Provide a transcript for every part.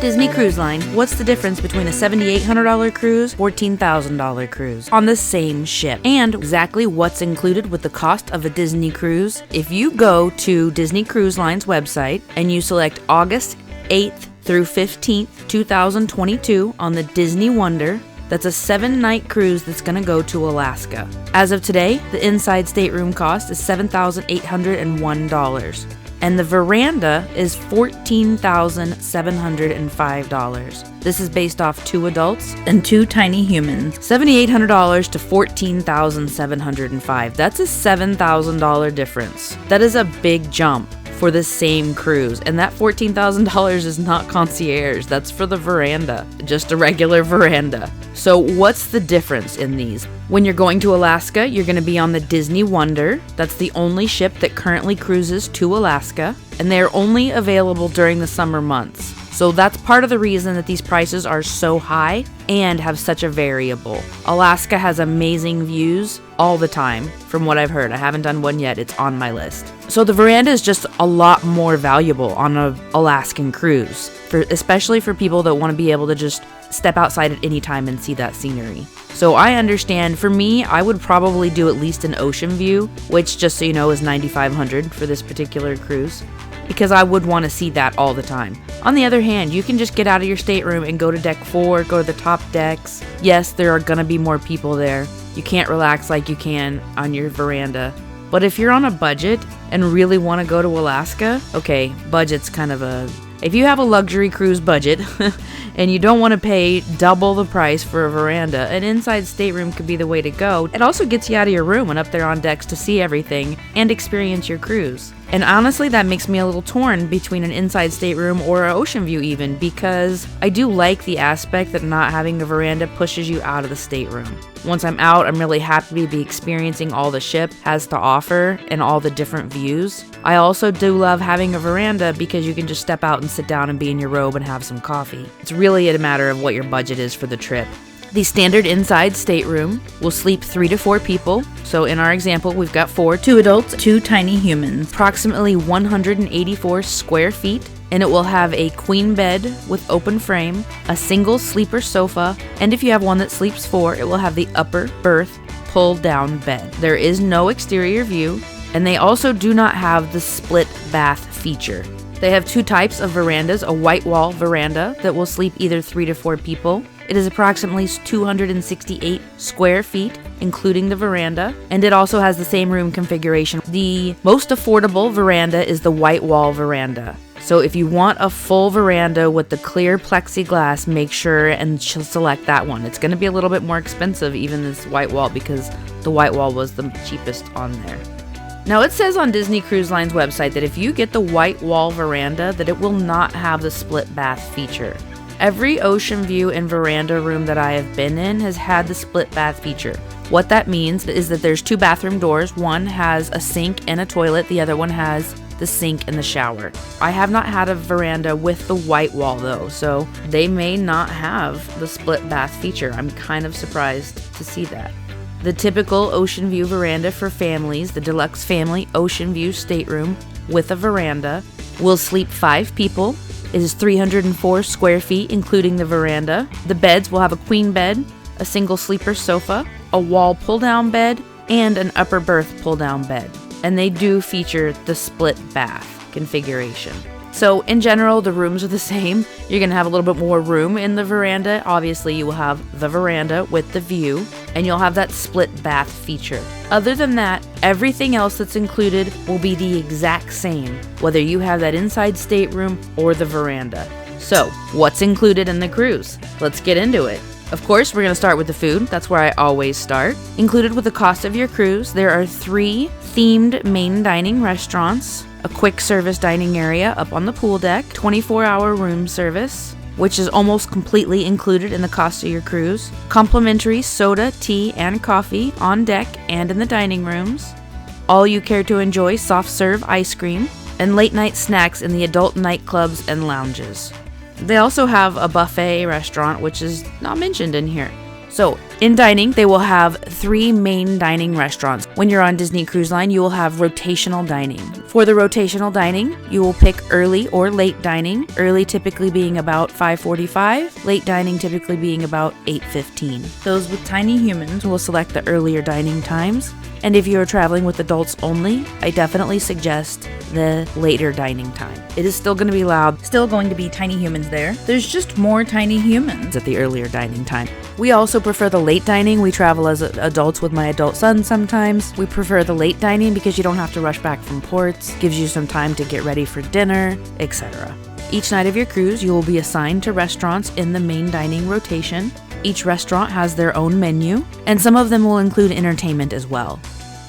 Disney Cruise Line, what's the difference between a $7,800 cruise, $14,000 cruise on the same ship? And exactly what's included with the cost of a Disney cruise? If you go to Disney Cruise Line's website and you select August 8th through 15th, 2022 on the Disney Wonder, that's a 7-night cruise that's going to go to Alaska. As of today, the inside stateroom cost is $7,801. And the veranda is $14,705. This is based off 2 adults and 2 tiny humans. $7,800 to $14,705. That's a $7,000 difference. That is a big jump for the same cruise. And that $14,000 is not concierge. That's for the veranda, just a regular veranda. So what's the difference in these? When you're going to Alaska, you're going to be on the Disney Wonder. That's the only ship that currently cruises to Alaska, and they are only available during the summer months. So that's part of the reason that these prices are so high and have such a variable. Alaska has amazing views all the time, from what I've heard. I haven't done one yet. It's on my list. So the veranda is just a lot more valuable on an Alaskan cruise, especially for people that want to be able to just step outside at any time and see that scenery. So I understand, for me, I would probably do at least an ocean view, which, just so you know, is $9,500 for this particular cruise, because I would want to see that all the time. On the other hand, you can just get out of your stateroom and go to deck 4, go to the top decks. Yes, there are going to be more people there. You can't relax like you can on your veranda. But if you're on a budget and really want to go to Alaska, okay, budget's kind of a... If you have a luxury cruise budget and you don't want to pay double the price for a veranda, an inside stateroom could be the way to go. It also gets you out of your room and up there on decks to see everything and experience your cruise. And honestly, that makes me a little torn between an inside stateroom or an ocean view even, because I do like the aspect that not having a veranda pushes you out of the stateroom. Once I'm out, I'm really happy to be experiencing all the ship has to offer and all the different views. I also do love having a veranda because you can just step out and sit down and be in your robe and have some coffee. It's really a matter of what your budget is for the trip. The standard inside stateroom will sleep 3 to 4 people. So in our example, we've got 4, 2 adults, 2 tiny humans, approximately 184 square feet, and it will have a queen bed with open frame, a single sleeper sofa, and if you have one that sleeps 4, it will have the upper berth pull down bed. There is no exterior view, and they also do not have the split bath feature. They have 2 types of verandas, a white wall veranda that will sleep either 3 to 4 people. It is approximately 268 square feet, including the veranda, and it also has the same room configuration. The most affordable veranda is the white wall veranda. So if you want a full veranda with the clear plexiglass, make sure and select that one. It's going to be a little bit more expensive, even this white wall, because the white wall was the cheapest on there. Now it says on Disney Cruise Line's website that if you get the white wall veranda, that it will not have the split bath feature. Every ocean view and veranda room that I have been in has had the split bath feature. What that means is that there's 2 bathroom doors. One has a sink and a toilet. The other one has the sink and the shower. I have not had a veranda with the white wall though, so they may not have the split bath feature. I'm kind of surprised to see that. The typical ocean view veranda for families, the deluxe family ocean view stateroom with a veranda, will sleep 5 people. It is 304 square feet, including the veranda. The beds will have a queen bed, a single sleeper sofa, a wall pull-down bed, and an upper berth pull-down bed. And they do feature the split bath configuration. So in general, the rooms are the same. You're going to have a little bit more room in the veranda. Obviously, you will have the veranda with the view, and you'll have that split bath feature. Other than that, everything else that's included will be the exact same, whether you have that inside stateroom or the veranda. So, what's included in the cruise? Let's get into it. Of course, we're going to start with the food. That's where I always start. Included with the cost of your cruise, there are 3 themed main dining restaurants, a quick service dining area up on the pool deck, 24-hour room service, which is almost completely included in the cost of your cruise, complimentary soda, tea, and coffee on deck and in the dining rooms, all you care to enjoy soft serve ice cream, and late night snacks in the adult nightclubs and lounges. They also have a buffet restaurant, which is not mentioned in here. So, In dining, they will have 3 main dining restaurants. When you're on Disney Cruise Line, you will have rotational dining. For the rotational dining, you will pick early or late dining, early typically being about 5:45, late dining typically being about 8:15. Those with tiny humans will select the earlier dining times, and if you're traveling with adults only, I definitely suggest the later dining time. It is still going to be loud, still going to be tiny humans there. There's just more tiny humans at the earlier dining time. We also prefer the late dining. We travel as adults with my adult son sometimes. We prefer the late dining because you don't have to rush back from ports, gives you some time to get ready for dinner, etc. Each night of your cruise, you will be assigned to restaurants in the main dining rotation. Each restaurant has their own menu, and some of them will include entertainment as well.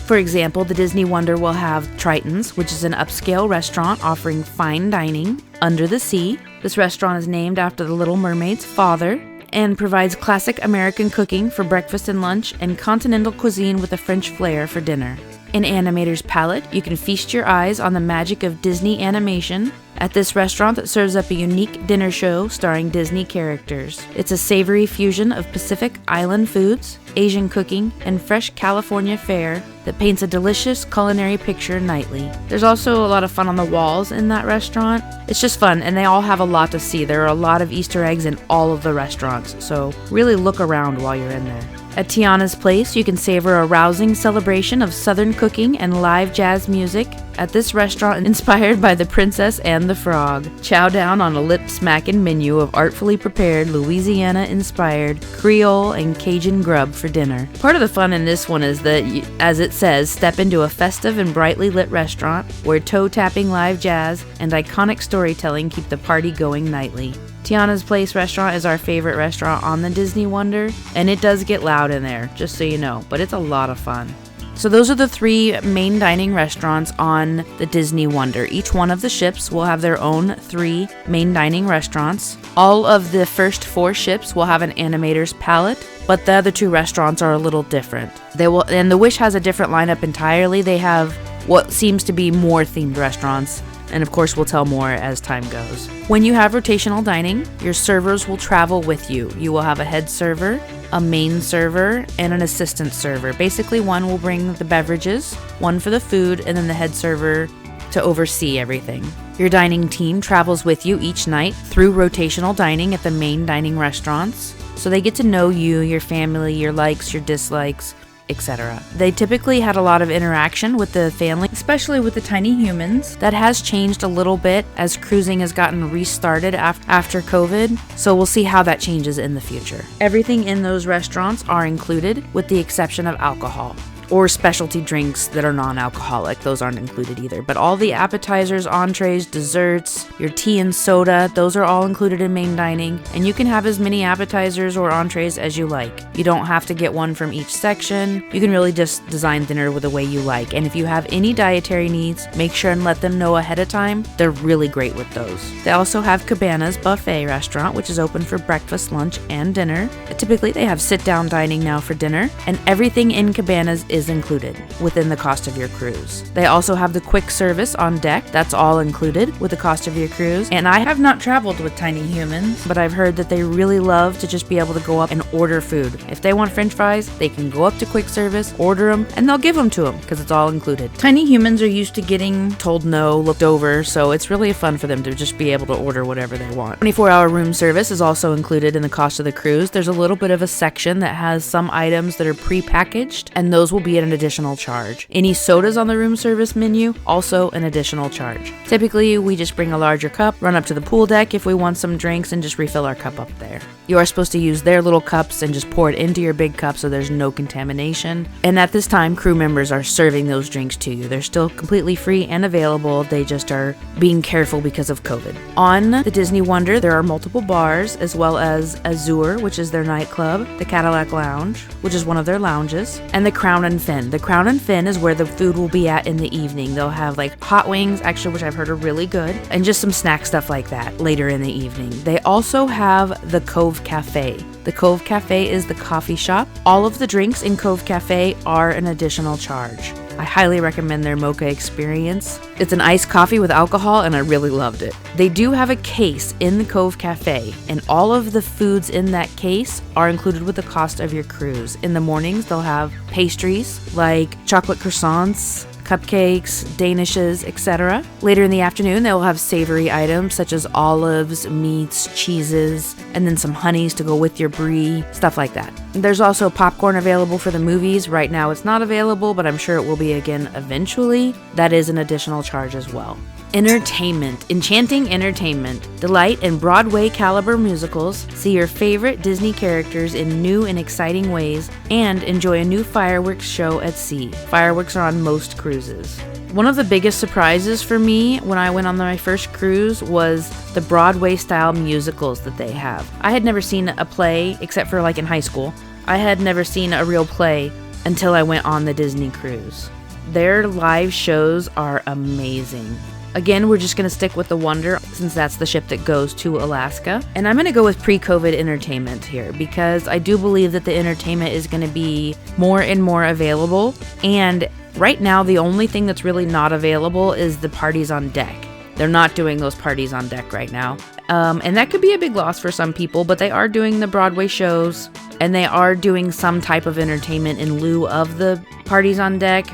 For example, the Disney Wonder will have Triton's, which is an upscale restaurant offering fine dining under the sea. This restaurant is named after the Little Mermaid's father and provides classic American cooking for breakfast and lunch and continental cuisine with a French flair for dinner. In Animator's Palette, you can feast your eyes on the magic of Disney animation at this restaurant that serves up a unique dinner show starring Disney characters. It's a savory fusion of Pacific Island foods, Asian cooking, and fresh California fare that paints a delicious culinary picture nightly. There's also a lot of fun on the walls in that restaurant. It's just fun, and they all have a lot to see. There are a lot of Easter eggs in all of the restaurants, so really look around while you're in there. At Tiana's Place, you can savor a rousing celebration of Southern cooking and live jazz music at this restaurant inspired by The Princess and the Frog. Chow down on a lip-smacking menu of artfully prepared Louisiana-inspired Creole and Cajun grub for dinner. Part of the fun in this one is that, as it says, step into a festive and brightly lit restaurant where toe-tapping live jazz and iconic storytelling keep the party going nightly. Tiana's Place restaurant is our favorite restaurant on the Disney Wonder, and it does get loud in there, just so you know, but it's a lot of fun. So those are the 3 main dining restaurants on the Disney Wonder. Each one of the ships will have their own 3 main dining restaurants. All of the first 4 ships will have an Animator's Palette, but the other 2 restaurants are a little different. And the Wish has a different lineup entirely. They have what seems to be more themed restaurants, and of course we'll tell more as time goes. When you have rotational dining, your servers will travel with you. You will have a head server, a main server, and an assistant server. Basically, one will bring the beverages, one for the food, and then the head server to oversee everything. Your dining team travels with you each night through rotational dining at the main dining restaurants, so they get to know you, your family, your likes, your dislikes, etc. They typically had a lot of interaction with the family, especially with the tiny humans. That has changed a little bit as cruising has gotten restarted after COVID, so we'll see how that changes in the future. Everything in those restaurants are included with the exception of alcohol. Or specialty drinks that are non-alcoholic. Those aren't included either. But all the appetizers, entrees, desserts, your tea and soda, those are all included in main dining. And you can have as many appetizers or entrees as you like. You don't have to get one from each section. You can really just design dinner with the way you like. And if you have any dietary needs, make sure and let them know ahead of time. They're really great with those. They also have Cabana's Buffet restaurant, which is open for breakfast, lunch, and dinner. Typically, they have sit-down dining now for dinner. And everything in Cabana's is included within the cost of your cruise. They also have the quick service on deck. That's all included with the cost of your cruise. And I have not traveled with tiny humans, but I've heard that they really love to just be able to go up and order food. If they want French fries, they can go up to quick service, order them, and they'll give them to them because it's all included. Tiny humans are used to getting told no, looked over, so it's really fun for them to just be able to order whatever they want. 24-hour room service is also included in the cost of the cruise. There's a little bit of a section that has some items that are pre-packaged, and those will be at an additional charge. Any sodas on the room service menu, also an additional charge. Typically, we just bring a larger cup, run up to the pool deck if we want some drinks, and just refill our cup up there. You are supposed to use their little cups and just pour it into your big cup so there's no contamination. And at this time, crew members are serving those drinks to you. They're still completely free and available. They just are being careful because of COVID. On the Disney Wonder, there are multiple bars, as well as Azure, which is their nightclub, the Cadillac Lounge, which is one of their lounges, and the Crown and Fin. The Crown and Fin is where the food will be at in the evening. They'll have like hot wings, actually, which I've heard are really good, and just some snack stuff like that later in the evening. They also have the Cove Cafe. The Cove Cafe is the coffee shop. All of the drinks in Cove Cafe are an additional charge. I highly recommend their mocha experience. It's an iced coffee with alcohol, and I really loved it. They do have a case in the Cove Cafe, and all of the foods in that case are included with the cost of your cruise. In the mornings, they'll have pastries like chocolate croissants, cupcakes, danishes, etc. Later in the afternoon, they will have savory items such as olives, meats, cheeses, and then some honeys to go with your brie, stuff like that. There's also popcorn available for the movies. Right now it's not available, but I'm sure it will be again eventually. That is an additional charge as well. Entertainment. Enchanting entertainment. Delight in Broadway caliber musicals, see your favorite Disney characters in new and exciting ways, and enjoy a new fireworks show at sea. Fireworks are on most cruises. One of the biggest surprises for me when I went on my first cruise was the Broadway-style musicals that they have. I had never seen a play, except for like in high school. I had never seen a real play until I went on the Disney cruise. Their live shows are amazing. Again, we're just going to stick with the Wonder since that's the ship that goes to Alaska. And I'm going to go with pre-COVID entertainment here because I do believe that the entertainment is going to be more and more available. And right now, the only thing that's really not available is the parties on deck. They're not doing those parties on deck right now. And that could be a big loss for some people, but they are doing the Broadway shows and they are doing some type of entertainment in lieu of the parties on deck.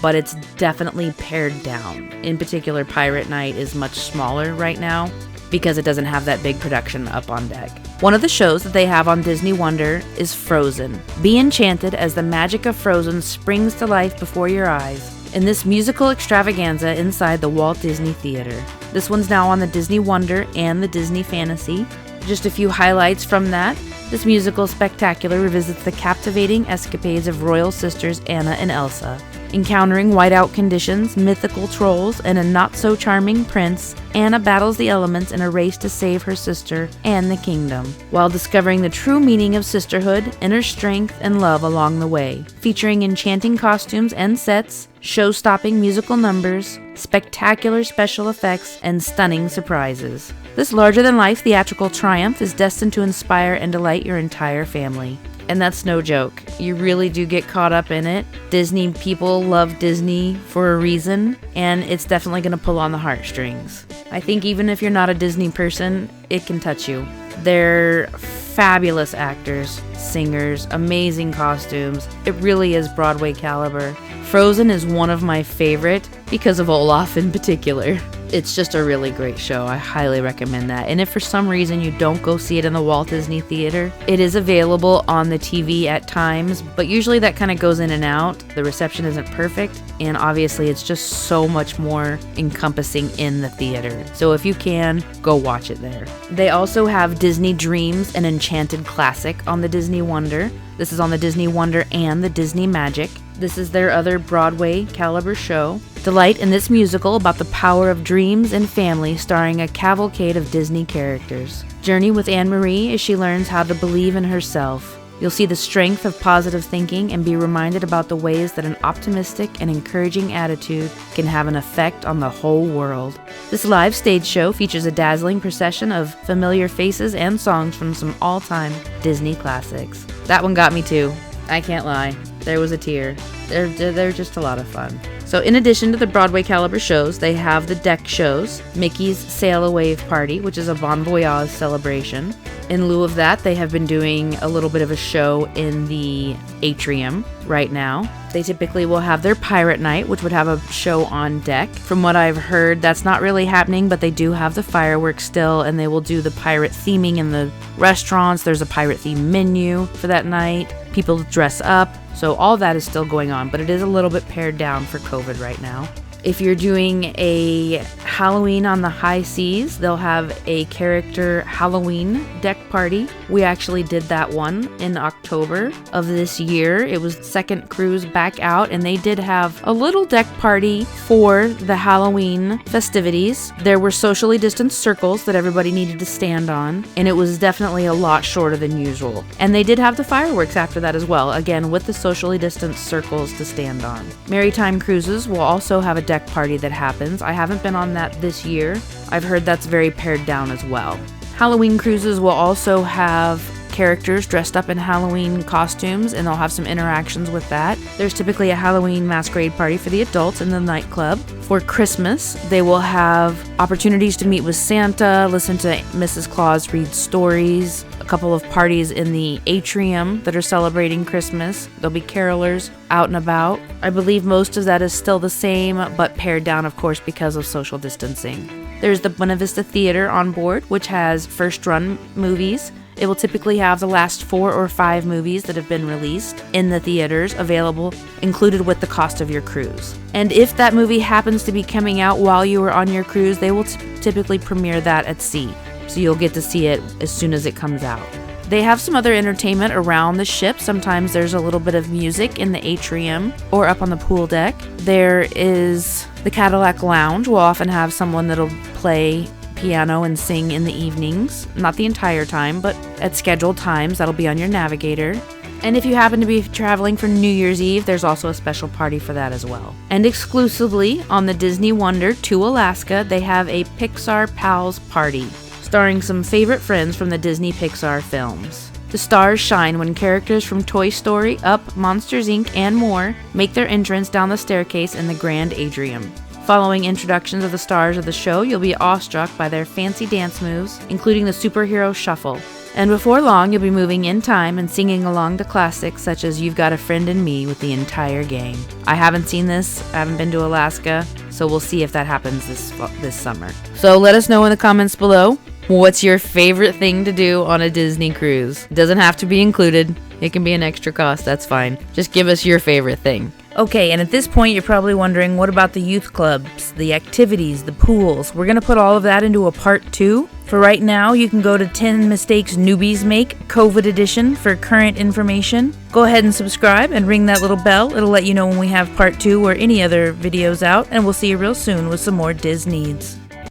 But it's definitely pared down. In particular, Pirate Night is much smaller right now because it doesn't have that big production up on deck. One of the shows that they have on Disney Wonder is Frozen. Be enchanted as the magic of Frozen springs to life before your eyes in this musical extravaganza inside the Walt Disney Theater. This one's now on the Disney Wonder and the Disney Fantasy. Just a few highlights from that. This musical spectacular revisits the captivating escapades of royal sisters Anna and Elsa. Encountering whiteout conditions, mythical trolls, and a not-so-charming prince, Anna battles the elements in a race to save her sister and the kingdom, while discovering the true meaning of sisterhood, inner strength, and love along the way. Featuring enchanting costumes and sets, show-stopping musical numbers, spectacular special effects, and stunning surprises. This larger-than-life theatrical triumph is destined to inspire and delight your entire family. And that's no joke. You really do get caught up in it. Disney people love Disney for a reason, and it's definitely going to pull on the heartstrings. I think even if you're not a Disney person, it can touch you. They're fabulous actors, singers, amazing costumes. It really is Broadway caliber. Frozen is one of my favorite because of Olaf in particular. It's just a really great show. I highly recommend that. And if for some reason you don't go see it in the Walt Disney Theater, it is available on the TV at times, but usually that kind of goes in and out. The reception isn't perfect, and obviously it's just so much more encompassing in the theater. So if you can, go watch it there. They also have Disney Dreams, an enchanted classic on the Disney Wonder. This is on the Disney Wonder and the Disney Magic. This is their other Broadway caliber show. Delight in this musical about the power of dreams and family, starring a cavalcade of Disney characters. Journey with Anne-Marie as she learns how to believe in herself. You'll see the strength of positive thinking and be reminded about the ways that an optimistic and encouraging attitude can have an effect on the whole world. This live stage show features a dazzling procession of familiar faces and songs from some all-time Disney classics. That one got me too. I can't lie. There was a tear. They're just a lot of fun. So in addition to the Broadway caliber shows, they have the deck shows, Mickey's Sail a Wave Party, which is a Bon Voyage celebration. In lieu of that, they have been doing a little bit of a show in the atrium right now. They typically will have their Pirate Night, which would have a show on deck. From what I've heard, that's not really happening, but they do have the fireworks still, and they will do the pirate theming in the restaurants. There's a pirate theme menu for that night. People dress up. So all that is still going on, but it is a little bit pared down for COVID right now. If you're doing a Halloween on the high seas, they'll have a character Halloween deck party. We actually did that one in October of this year. It was the second cruise back out, and they did have a little deck party for the Halloween festivities. There were socially distanced circles that everybody needed to stand on, and it was definitely a lot shorter than usual. And they did have the fireworks after that as well, again with the socially distanced circles to stand on. Maritime Cruises will also have a deck party that happens. I haven't been on that this year. I've heard that's very pared down as well. Halloween Cruises will also have characters dressed up in Halloween costumes, and they'll have some interactions with that. There's typically a Halloween masquerade party for the adults in the nightclub. For Christmas, they will have opportunities to meet with Santa, listen to Mrs. Claus read stories, a couple of parties in the atrium that are celebrating Christmas. There'll be carolers out and about. I believe most of that is still the same, but pared down, of course, because of social distancing. There's the Buena Vista Theater on board, which has first-run movies. It will typically have the last 4 or 5 movies that have been released in the theaters available, included with the cost of your cruise. And if that movie happens to be coming out while you are on your cruise, they will typically premiere that at sea. So you'll get to see it as soon as it comes out. They have some other entertainment around the ship. Sometimes there's a little bit of music in the atrium or up on the pool deck. There is the Cadillac Lounge. We'll often have someone that'll play piano and sing in the evenings. Not the entire time, but at scheduled times. That'll be on your navigator. And if you happen to be traveling for New Year's Eve, there's also a special party for that as well. And exclusively on the Disney Wonder to Alaska, they have a Pixar Pals party, starring some favorite friends from the Disney Pixar films. The stars shine when characters from Toy Story, Up, Monsters Inc., and more make their entrance down the staircase in the Grand Atrium. Following introductions of the stars of the show, you'll be awestruck by their fancy dance moves, including the superhero shuffle. And before long, you'll be moving in time and singing along to classics such as You've Got a Friend in Me with the entire gang. I haven't seen this, I haven't been to Alaska, so we'll see if that happens this summer. So let us know in the comments below. What's your favorite thing to do on a Disney cruise? It doesn't have to be included. It can be an extra cost, that's fine. Just give us your favorite thing. Okay, and at this point you're probably wondering, what about the youth clubs, the activities, the pools? We're going to put all of that into a part 2. For right now, you can go to 10 Mistakes Newbies Make, COVID edition, for current information. Go ahead and subscribe and ring that little bell. It'll let you know when we have part 2 or any other videos out, and we'll see you real soon with some more Disneys.